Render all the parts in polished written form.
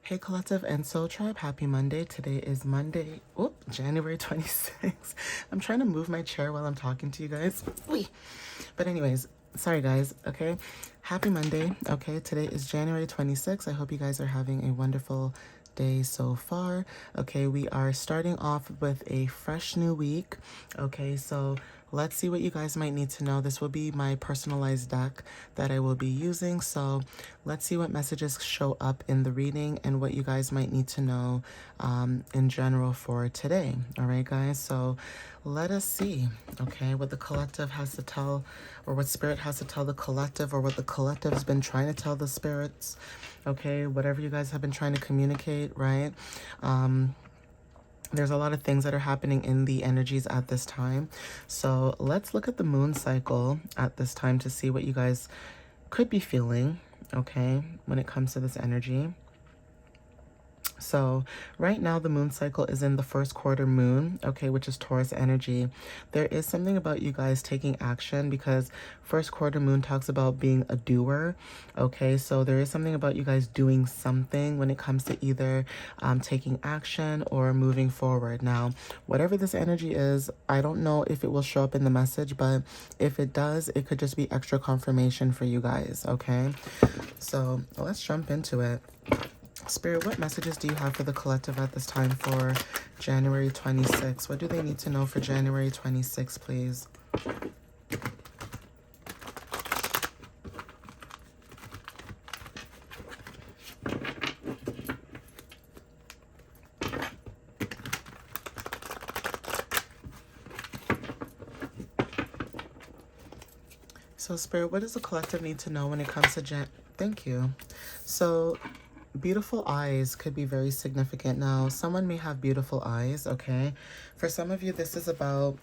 Hey Collective and Soul Tribe, happy Monday. Today is Monday, January 26th. I'm trying to move my chair while I'm talking to you guys. Wee. But anyways, sorry guys, okay? Happy Monday, okay? Today is January 26th. I hope you guys are having a wonderful day so far. Okay, we are starting off with a fresh new week. Okay, so let's see what you guys might need to know. This will be my personalized deck that I will be using. So let's see what messages show up in the reading and what you guys might need to know in general for today. All right, guys. So let us see, okay, what the collective has to tell, or what spirit has to tell the collective, or what the collective has been trying to tell the spirits. Okay, whatever you guys have been trying to communicate, right? There's a lot of things that are happening in the energies at this time. So let's look at the moon cycle at this time to see what you guys could be feeling, okay, when it comes to this energy. So right now the moon cycle is in the first quarter moon, okay, which is Taurus energy. There is something about you guys taking action because first quarter moon talks about being a doer, okay? So there is something about you guys doing something when it comes to either taking action or moving forward. Now, whatever this energy is, I don't know if it will show up in the message, but if it does, it could just be extra confirmation for you guys, okay? So let's jump into it. Spirit, what messages do you have for the collective at this time for January 26th? What do they need to know for January 26th, please? So, Spirit, what does the collective need to know when it comes to Thank you. So, beautiful eyes could be very significant. Now, someone may have beautiful eyes, okay? For some of you, this is about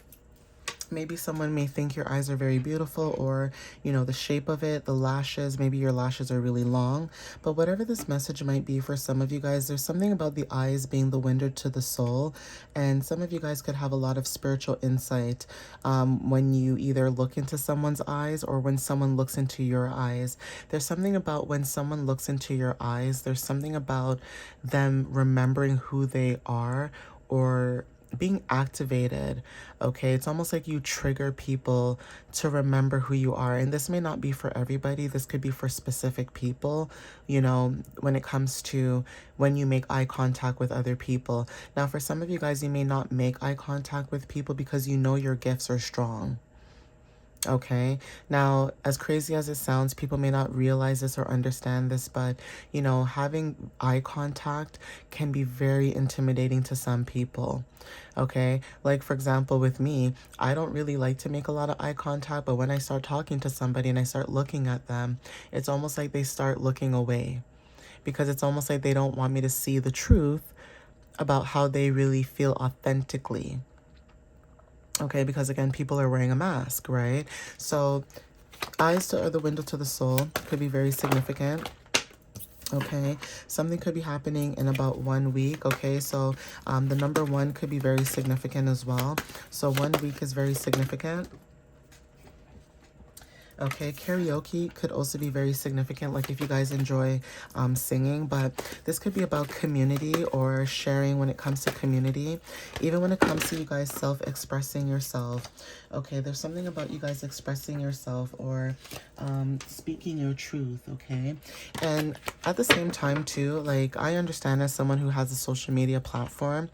maybe someone may think your eyes are very beautiful, or, you know, the shape of it, the lashes, maybe your lashes are really long. But whatever this message might be for some of you guys, there's something about the eyes being the window to the soul. And some of you guys could have a lot of spiritual insight when you either look into someone's eyes or when someone looks into your eyes. There's something about when someone looks into your eyes, there's something about them remembering who they are or being activated, okay? It's almost like you trigger people to remember who you are. And this may not be for everybody. This could be for specific people, you know, when it comes to when you make eye contact with other people. Now, for some of you guys, you may not make eye contact with people because you know your gifts are strong. Okay, now, as crazy as it sounds, people may not realize this or understand this, but, you know, having eye contact can be very intimidating to some people. Okay, like for example, with me, I don't really like to make a lot of eye contact, but when I start talking to somebody and I start looking at them, it's almost like they start looking away because it's almost like they don't want me to see the truth about how they really feel authentically. Okay, because again, people are wearing a mask, right? So eyes are the window to the soul could be very significant. Okay, something could be happening in about 1 week. Okay, so the number 1 could be very significant as well. So 1 week is very significant. Okay, karaoke could also be very significant, like if you guys enjoy singing, but this could be about community or sharing when it comes to community, even when it comes to you guys self-expressing yourself. Okay, there's something about you guys expressing yourself or speaking your truth, okay? And at the same time too, like I understand as someone who has a social media platform,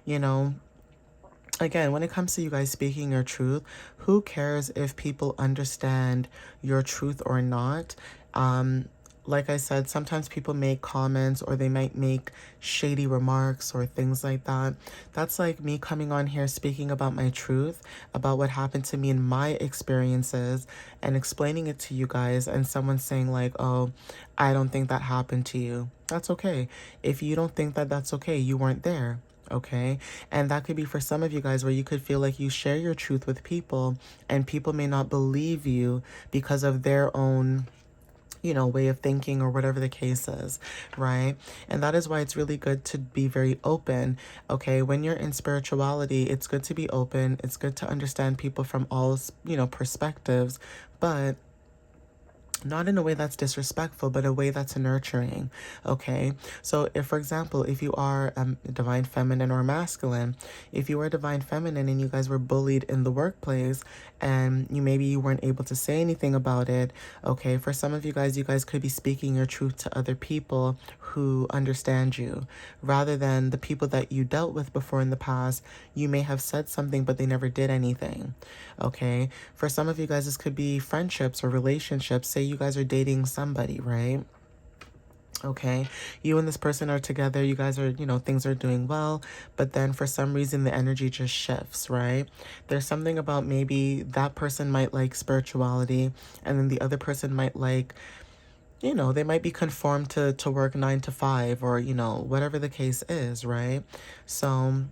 you know, again, when it comes to you guys speaking your truth, who cares if people understand your truth or not? Like I said, sometimes people make comments or they might make shady remarks or things like that. That's like me coming on here speaking about my truth, about what happened to me in my experiences and explaining it to you guys, and someone saying like, oh, I don't think that happened to you. That's okay. If you don't think that that's okay, you weren't there. Okay, and that could be for some of you guys where you could feel like you share your truth with people and people may not believe you because of their own, you know, way of thinking or whatever the case is, right? And that is why it's really good to be very open. Okay, when you're in spirituality, it's good to be open. It's good to understand people from all, you know, perspectives, but not in a way that's disrespectful, but a way that's nurturing. Okay. So if, for example, if you are divine feminine or masculine, if you are divine feminine and you guys were bullied in the workplace and you weren't able to say anything about it. Okay. For some of you guys could be speaking your truth to other people who understand you, rather than the people that you dealt with before in the past. You may have said something, but they never did anything. Okay. For some of you guys, this could be friendships or relationships. Say you guys are dating somebody, right? Okay, you and this person are together, you guys are, things are doing well, but then for some reason the energy just shifts, right? There's something about maybe that person might like spirituality, and then the other person might like, they might be conformed to work 9 to 5, or, whatever the case is, right? So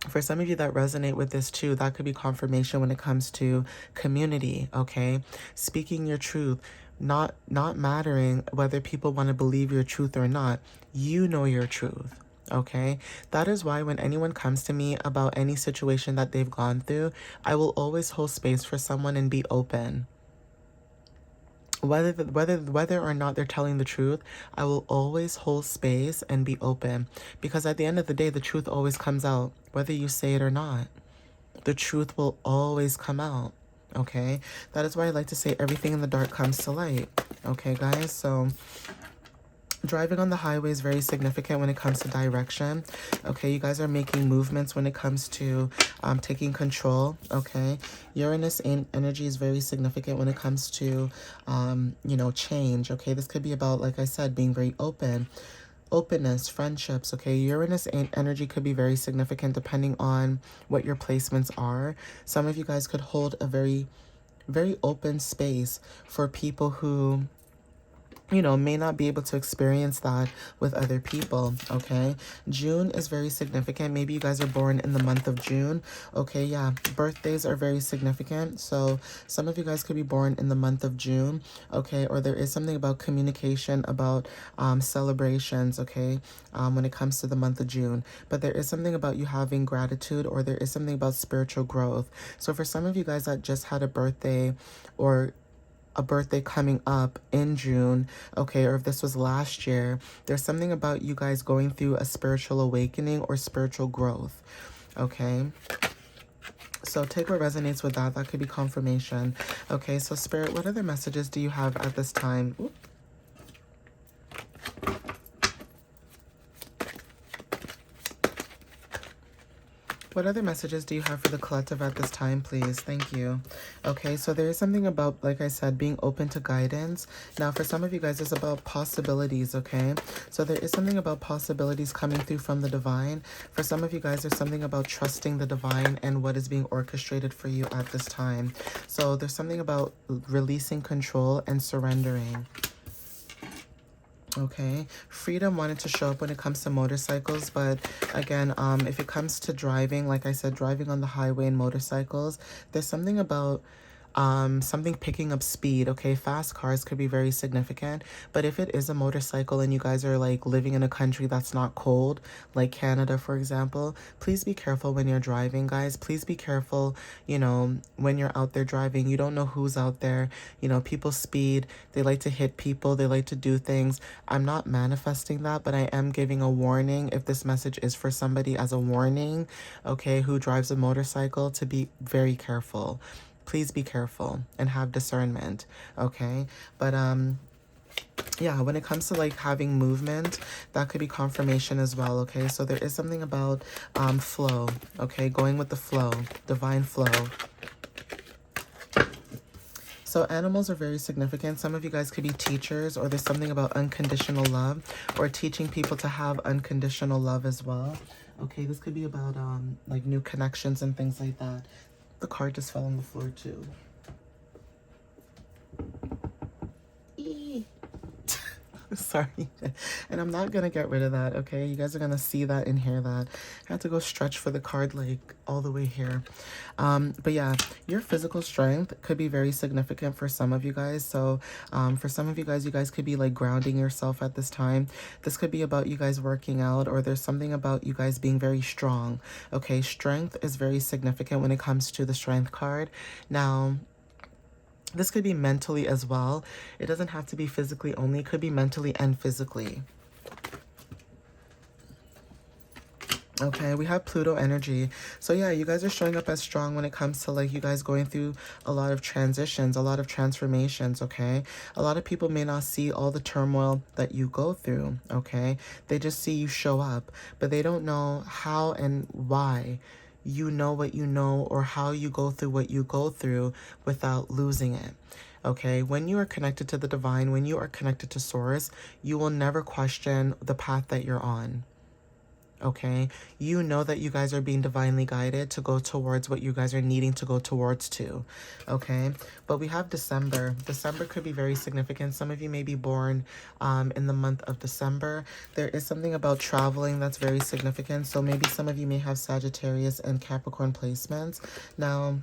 for some of you that resonate with this too, that could be confirmation when it comes to community. Okay, speaking your truth, not mattering whether people want to believe your truth or not. You know your truth. Okay, that is why when anyone comes to me about any situation that they've gone through, I will always hold space for someone and be open. Whether or not they're telling the truth, I will always hold space and be open, because at the end of the day, the truth always comes out, whether you say it or not. The truth will always come out. Okay, that is why I like to say everything in the dark comes to light. Okay, guys, so driving on the highway is very significant when it comes to direction. Okay, you guys are making movements when it comes to taking control. Okay, Uranus energy is very significant when it comes to, change. Okay, this could be about, like I said, being very openness, friendships. Okay, Uranus energy could be very significant depending on what your placements are. Some of you guys could hold a very, very open space for people who may not be able to experience that with other people. Okay, June is very significant. Maybe you guys are born in the month of June. Okay, yeah, birthdays are very significant. So some of you guys could be born in the month of June. Okay, or there is something about communication, about celebrations. Okay, when it comes to the month of June, but there is something about you having gratitude, or there is something about spiritual growth. So for some of you guys that just had a birthday, or a birthday coming up in June, okay, or if this was last year, there's something about you guys going through a spiritual awakening or spiritual growth. Okay, so take what resonates with that. That could be confirmation. Okay, so Spirit, what other messages do you have at this time? Ooh. What other messages do you have for the collective at this time, please? Thank you. Okay, so there is something about, like I said, being open to guidance. Now, for some of you guys, it's about possibilities, okay? So there is something about possibilities coming through from the divine. For some of you guys, there's something about trusting the divine and what is being orchestrated for you at this time. So there's something about releasing control and surrendering. Okay, freedom wanted to show up when it comes to motorcycles, but again, if it comes to driving, like I said, driving on the highway and motorcycles, there's something about something picking up speed. Okay, fast cars could be very significant, but if it is a motorcycle and you guys are like living in a country that's not cold, like Canada, for example, please be careful when you're driving, guys. Please be careful, when you're out there driving. You don't know who's out there. People speed, they like to hit people, they like to do things. I'm not manifesting that, but I am giving a warning. If this message is for somebody as a warning, okay, who drives a motorcycle, to be very careful. Please be careful and have discernment, okay? But yeah, when it comes to like having movement, that could be confirmation as well, okay? So there is something about flow, okay? Going with the flow, divine flow. So animals are very significant. Some of you guys could be teachers, or there's something about unconditional love, or teaching people to have unconditional love as well. Okay, this could be about like new connections and things like that. The card just fell on the floor too. Sorry. And I'm not gonna get rid of that, okay? You guys are gonna see that and hear that. I had to go stretch for the card like all the way here. But yeah, your physical strength could be very significant for some of you guys. So for some of you guys could be like grounding yourself at this time. This could be about you guys working out, or there's something about you guys being very strong. Okay, strength is very significant when it comes to the strength card. Now, This could be mentally as well. It doesn't have to be physically only. It could be mentally and physically. Okay, we have Pluto energy. So yeah, you guys are showing up as strong when it comes to like you guys going through a lot of transitions, a lot of transformations, okay? A lot of people may not see all the turmoil that you go through, okay? They just see you show up, but they don't know how and why you know what you know or how you go through what you go through without losing it. Okay, when you are connected to the divine, when you are connected to source, you will never question the path that you're on. Okay, you know that you guys are being divinely guided to go towards what you guys are needing to go towards to. Okay, but we have December. December could be very significant. Some of you may be born in the month of December. There is something about traveling that's very significant. So maybe some of you may have Sagittarius and Capricorn placements. Now,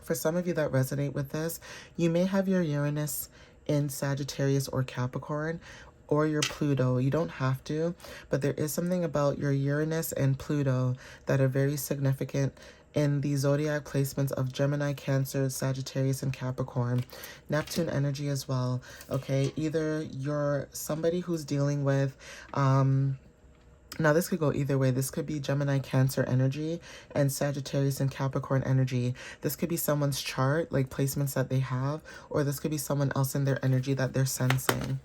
for some of you that resonate with this, you may have your Uranus in Sagittarius or Capricorn, or your Pluto. You don't have to, but there is something about your Uranus and Pluto that are very significant in the zodiac placements of Gemini, Cancer, Sagittarius, and Capricorn. Neptune energy as well. Okay, either you're somebody who's dealing with now, this could go either way. This could be Gemini, Cancer energy and Sagittarius and Capricorn energy. This could be someone's chart, like placements that they have, or this could be someone else in their energy that they're sensing.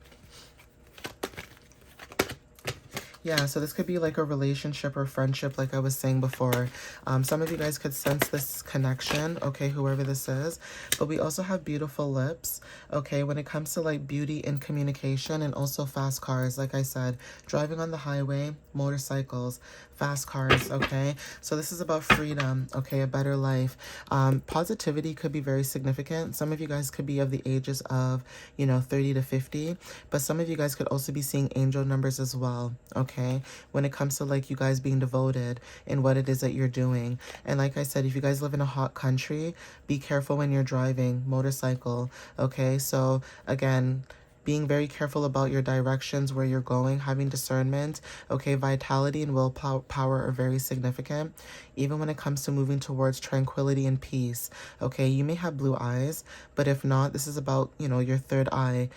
Yeah, so this could be like a relationship or friendship, like I was saying before. Some of you guys could sense this connection, okay, whoever this is. But we also have beautiful lips, okay, when it comes to like beauty and communication, and also fast cars, like I said, driving on the highway, motorcycles, fast cars, okay? So this is about freedom, okay, a better life. Positivity could be very significant. Some of you guys could be of the ages of, 30 to 50, but some of you guys could also be seeing angel numbers as well, okay? When it comes to like you guys being devoted in what it is that you're doing. And like I said, if you guys live in a hot country, be careful when you're driving motorcycle, okay? So again, being very careful about your directions, where you're going, having discernment, okay? Vitality and willpower are very significant, even when it comes to moving towards tranquility and peace, okay? You may have blue eyes, but if not, this is about, your third eye,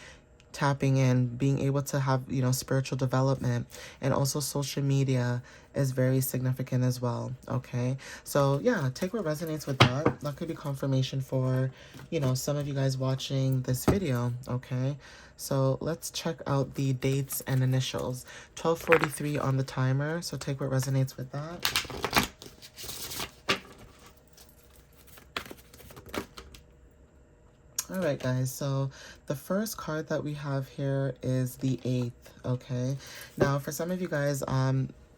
tapping in, being able to have, spiritual development, and also social media is very significant as well, okay? So yeah, take what resonates with that. That could be confirmation for, some of you guys watching this video, okay? So let's check out the dates and initials. 12:43 on the timer, so take what resonates with that. All right, guys, so the first card that we have here is the 8th, okay? Now, for some of you guys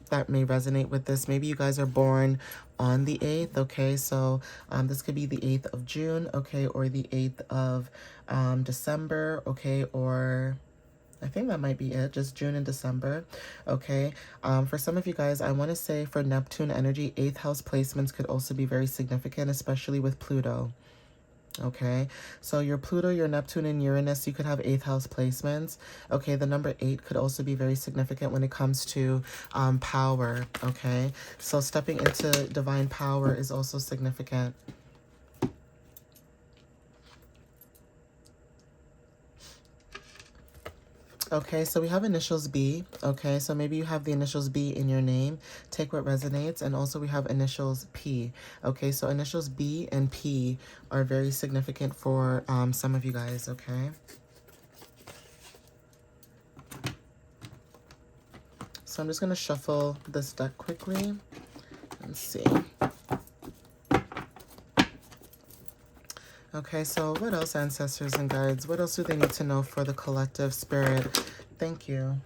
that may resonate with this, maybe you guys are born on the 8th, okay? So this could be the 8th of June, okay, or the 8th of December, okay, or I think that might be it, just June and December, okay? For some of you guys, I want to say for Neptune energy, 8th house placements could also be very significant, especially with Pluto. Okay, so your Pluto, your Neptune, and Uranus, you could have 8th house placements. Okay, the number 8 could also be very significant when it comes to power. Okay, so stepping into divine power is also significant. Okay, so we have initials B. Okay, so maybe you have the initials B in your name. Take what resonates. And also we have initials P. Okay, so initials B and P are very significant for some of you guys, okay? So I'm just going to shuffle this deck quickly and see. Okay, so what else, ancestors and guides? What else do they need to know for the collective spirit? Thank you.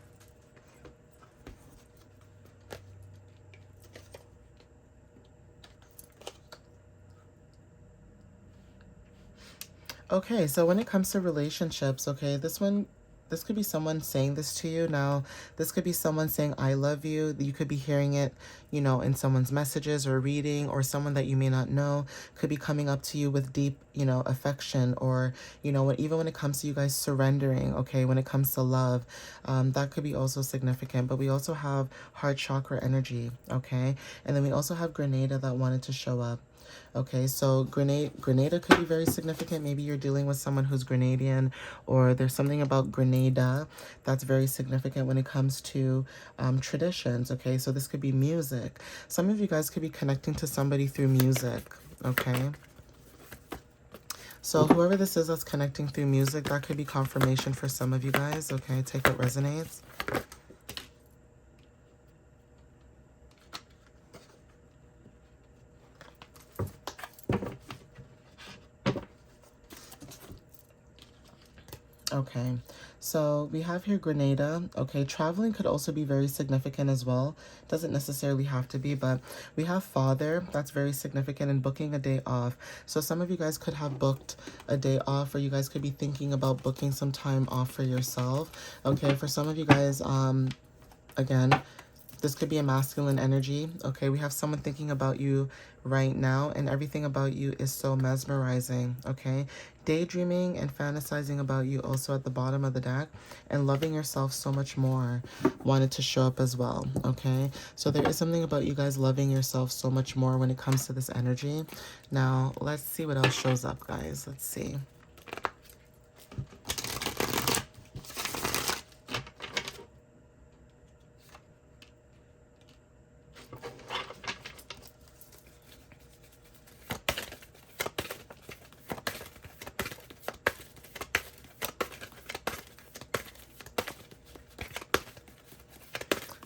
Okay, so when it comes to relationships, okay, this could be someone saying this to you. Now, this could be someone saying, I love you. You could be hearing it, in someone's messages or reading, or someone that you may not know could be coming up to you with deep, affection, or, even when it comes to you guys surrendering, okay, when it comes to love, that could be also significant. But we also have heart chakra energy, okay? And then we also have Grenada that wanted to show up. Okay, so Grenada could be very significant. Maybe you're dealing with someone who's Grenadian, or there's something about Grenada that's very significant when it comes to traditions. Okay, so this could be music. Some of you guys could be connecting to somebody through music. Okay. So whoever this is that's connecting through music, that could be confirmation for some of you guys. Okay, take what resonates. Okay, so we have here Grenada. Okay, traveling could also be very significant as well. Doesn't necessarily have to be, but we have father. That's very significant, and booking a day off. So some of you guys could have booked a day off, or you guys could be thinking about booking some time off for yourself. Okay, for some of you guys, again, this could be a masculine energy. Okay, we have someone thinking about you right now, and everything about you is so mesmerizing. Okay, daydreaming and fantasizing about you also at the bottom of the deck, and loving yourself so much more wanted to show up as well. Okay, so there is something about you guys loving yourself so much more when it comes to this energy. Now let's see what else shows up, guys. Let's see.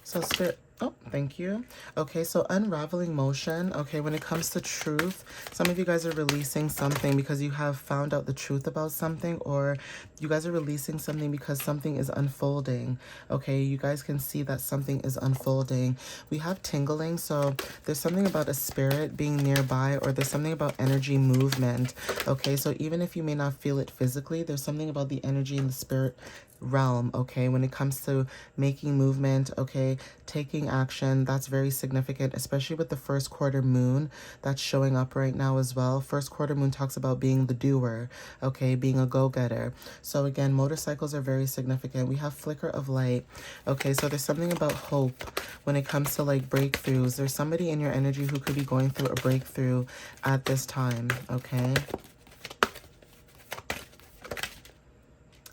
So spirit, oh, thank you. Okay, so unraveling motion. Okay, when it comes to truth, some of you guys are releasing something because you have found out the truth about something, or you guys are releasing something because something is unfolding. Okay, you guys can see that something is unfolding. We have tingling, so there's something about a spirit being nearby, or there's something about energy movement. Okay, so even if you may not feel it physically, there's something about the energy in the spirit realm. Okay, when it comes to making movement, okay, taking action, that's very significant, especially with the first quarter moon that's showing up right now as well. First quarter moon talks about being the doer, okay, being a go-getter. So again, motorcycles are very significant. We have flicker of light. Okay, so there's something about hope when it comes to like breakthroughs. There's somebody in your energy who could be going through a breakthrough at this time. Okay.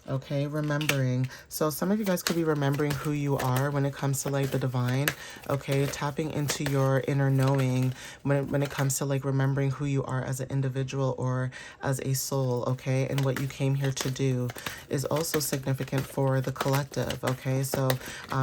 Okay, remembering. So some of you guys could be remembering who you are when it comes to like the divine. Okay, tapping into your inner knowing when it comes to like remembering who you are as an individual or as a soul. Okay, and what you came here to do is also significant for the collective. Okay, so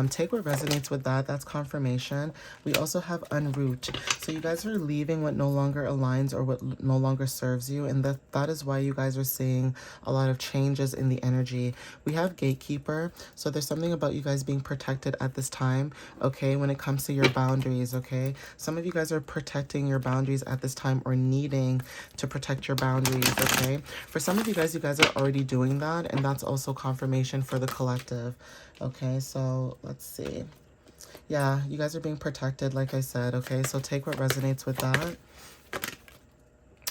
take what resonates with that. That's confirmation. We also have unroot. So you guys are leaving what no longer aligns or what no longer serves you, and that is why you guys are seeing a lot of changes in the energy. We have gatekeeper, so there's something about you guys being protected at this time, okay, when it comes to your boundaries. Okay, some of you guys are protecting your boundaries at this time, or needing to protect your boundaries. Okay, for some of you guys are already doing that, and that's also confirmation for the collective. Okay, so let's see. Yeah, you guys are being protected, like I said. Okay, so take what resonates with that.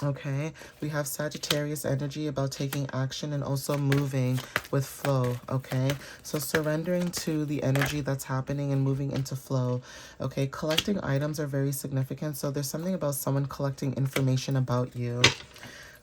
Okay, we have Sagittarius energy about taking action and also moving with flow. Okay, so surrendering to the energy that's happening and moving into flow. Okay, collecting items are very significant. So there's something about someone collecting information about you.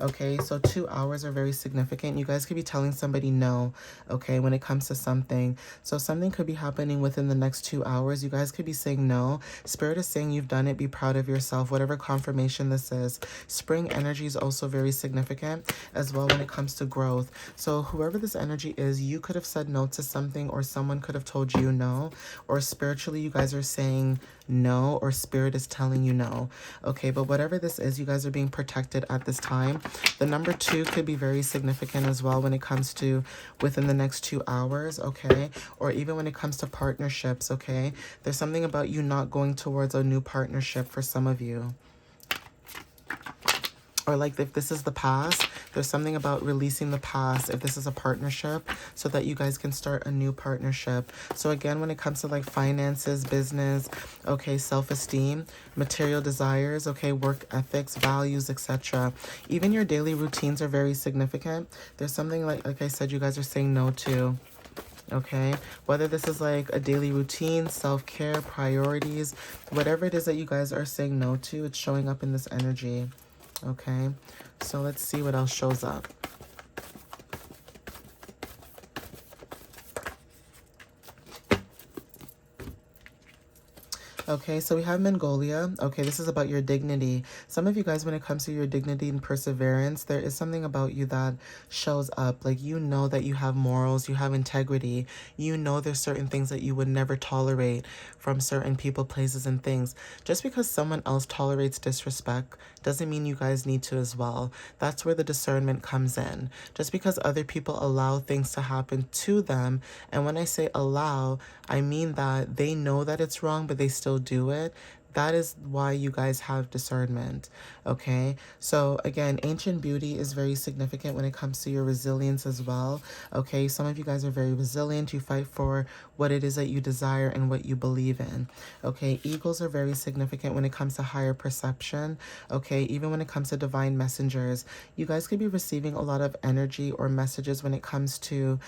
Okay, so 2 hours are very significant. You guys could be telling somebody no, okay, when it comes to something. So something could be happening within the next 2 hours. You guys could be saying no. Spirit is saying you've done it. Be proud of yourself, whatever confirmation this is. Spring energy is also very significant as well when it comes to growth. So whoever this energy is, you could have said no to something, or someone could have told you no, or spiritually you guys are saying no, or spirit is telling you no. Okay, but whatever this is, you guys are being protected at this time. The number 2 could be very significant as well when it comes to within the next 2 hours, okay, or even when it comes to partnerships. Okay, there's something about you not going towards a new partnership for some of you. Or like if this is the past, there's something about releasing the past if this is a partnership, so that you guys can start a new partnership. So again, when it comes to like finances, business, okay, self-esteem, material desires, okay, work ethics, values, etc. Even your daily routines are very significant. There's something like I said, you guys are saying no to. Okay, whether this is like a daily routine, self-care, priorities, whatever it is that you guys are saying no to, it's showing up in this energy. Okay, so let's see what else shows up. Okay, so we have Mongolia. Okay, this is about your dignity. Some of you guys, when it comes to your dignity and perseverance, there is something about you that shows up. Like, you know that you have morals, you have integrity. You know there's certain things that you would never tolerate from certain people, places, and things. Just because someone else tolerates disrespect doesn't mean you guys need to as well. That's where the discernment comes in. Just because other people allow things to happen to them, and when I say allow, I mean that they know that it's wrong, but they still do it. That is why you guys have discernment, okay? So again, ancient beauty is very significant when it comes to your resilience as well, okay? Some of you guys are very resilient. You fight for what it is that you desire and what you believe in, okay? Eagles are very significant when it comes to higher perception, okay? Even when it comes to divine messengers, you guys could be receiving a lot of energy or messages when it comes to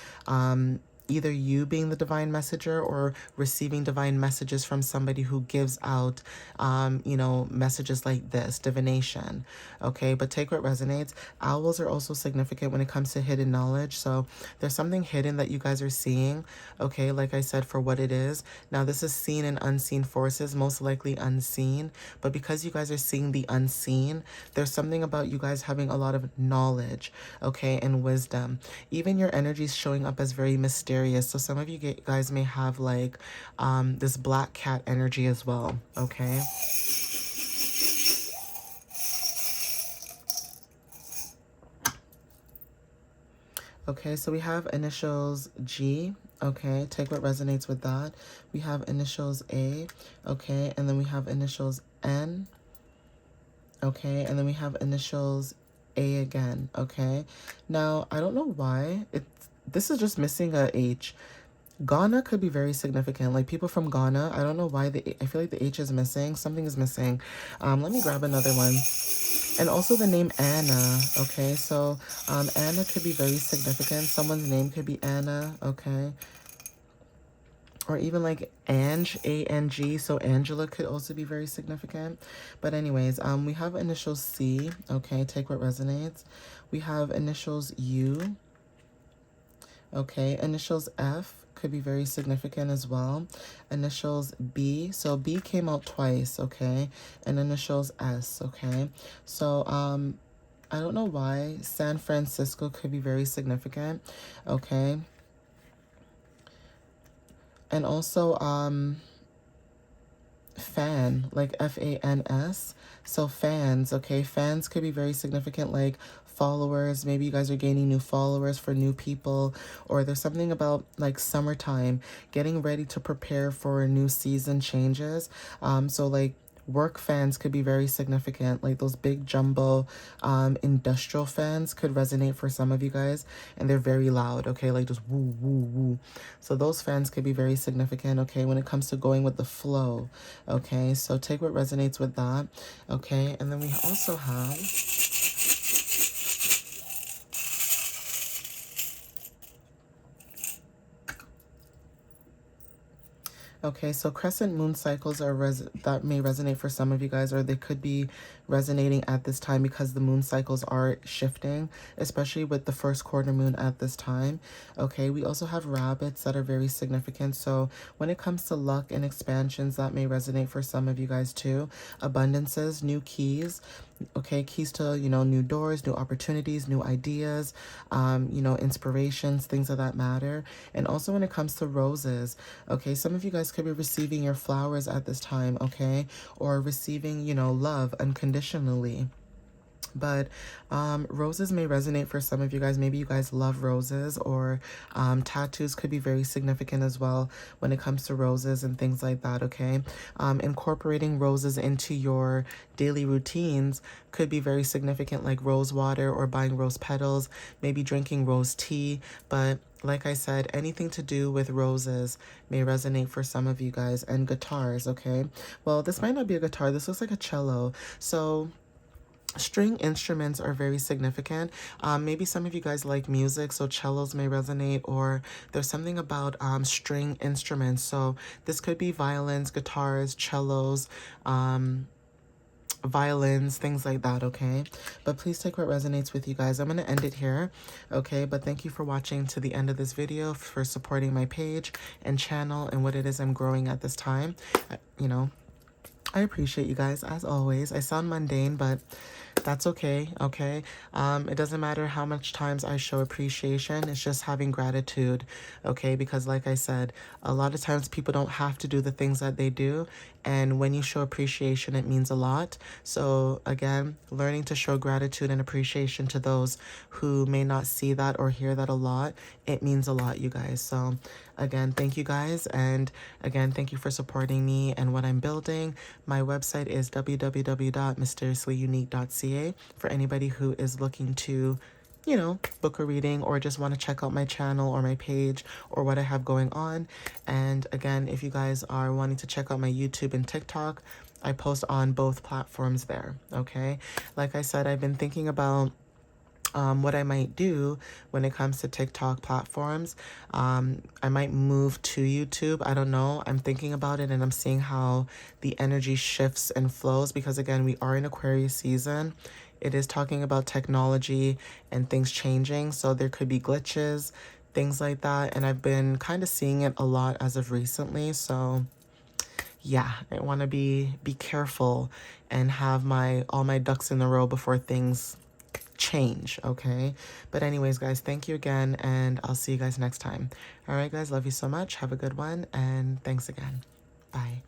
either you being the divine messenger or receiving divine messages from somebody who gives out, messages like this, divination. Okay, but take what resonates. Owls are also significant when it comes to hidden knowledge. So there's something hidden that you guys are seeing. Okay, like I said, for what it is. Now, this is seen and unseen forces, most likely unseen. But because you guys are seeing the unseen, there's something about you guys having a lot of knowledge, okay, and wisdom. Even your energy is showing up as very mysterious. So some of you guys may have like this black cat energy as well, okay? Okay, so we have initials G, okay? Take what resonates with that. We have initials A, okay? And then we have initials N, okay? And then we have initials A again, okay? Now, I don't know why. This is just missing a H. Ghana could be very significant. Like people from Ghana, I don't know why I feel like the H is missing. Something is missing. Let me grab another one. And also the name Anna. Okay, so Anna could be very significant. Someone's name could be Anna. Okay. Or even like Ange, A-N-G. So Angela could also be very significant. But anyways, we have initials C. Okay, take what resonates. We have initials U. Okay, initials F could be very significant as well. Initials B, so B came out twice, okay? And initials S, okay? So, I don't know why San Francisco could be very significant, okay? And also, fan, like F-A-N-S. So fans, okay? Fans could be very significant, like followers. Maybe you guys are gaining new followers for new people, or there's something about like summertime, getting ready to prepare for a new season changes. So like work fans could be very significant, like those big jumbo industrial fans could resonate for some of you guys, and they're very loud, okay, like just woo woo woo. So those fans could be very significant, okay, when it comes to going with the flow, okay? So take what resonates with that, okay? And then we also have okay, so crescent moon cycles are that may resonate for some of you guys, or they could be resonating at this time because the moon cycles are shifting, especially with the first quarter moon at this time. Okay, we also have rabbits that are very significant. So when it comes to luck and expansions, that may resonate for some of you guys too. Abundances, new keys. Okay, keys to, new doors, new opportunities, new ideas, inspirations, things of that matter. And also when it comes to roses, okay, some of you guys could be receiving your flowers at this time, okay, or receiving, love unconditionally. But roses may resonate for some of you guys. Maybe you guys love roses, or tattoos could be very significant as well when it comes to roses and things like that, okay? Incorporating roses into your daily routines could be very significant, like rose water or buying rose petals, maybe drinking rose tea. But like I said, anything to do with roses may resonate for some of you guys. And guitars, okay? Well, this might not be a guitar. This looks like a cello. So string instruments are very significant. Maybe some of you guys like music, so cellos may resonate, or there's something about string instruments. So this could be violins, guitars, cellos, violins, things like that, okay? But please take what resonates with you guys. I'm going to end it here, okay? But thank you for watching to the end of this video, for supporting my page and channel and what it is I'm growing at this time. You know, I appreciate you guys, as always. I sound mundane, but that's okay, okay? It doesn't matter how much times I show appreciation. It's just having gratitude, okay? Because like I said, a lot of times people don't have to do the things that they do. And when you show appreciation, it means a lot. So again, learning to show gratitude and appreciation to those who may not see that or hear that a lot, it means a lot, you guys. So again, thank you guys. And again, thank you for supporting me and what I'm building. My website is www.mysteriouslyunique.ca for anybody who is looking to, you know, book a reading or just want to check out my channel or my page or what I have going on. And again, if you guys are wanting to check out my YouTube and TikTok, I post on both platforms there, okay? Like I said, I've been thinking about what I might do when it comes to TikTok platforms. I might move to YouTube. I don't know. I'm thinking about it and I'm seeing how the energy shifts and flows because, again, we are in Aquarius season. It is talking about technology and things changing. So there could be glitches, things like that. And I've been kind of seeing it a lot as of recently. So yeah, I want to be careful and have all my ducks in a row before things change, okay? But anyways, guys, thank you again, and I'll see you guys next time. All right, guys, love you so much. Have a good one, and thanks again. Bye.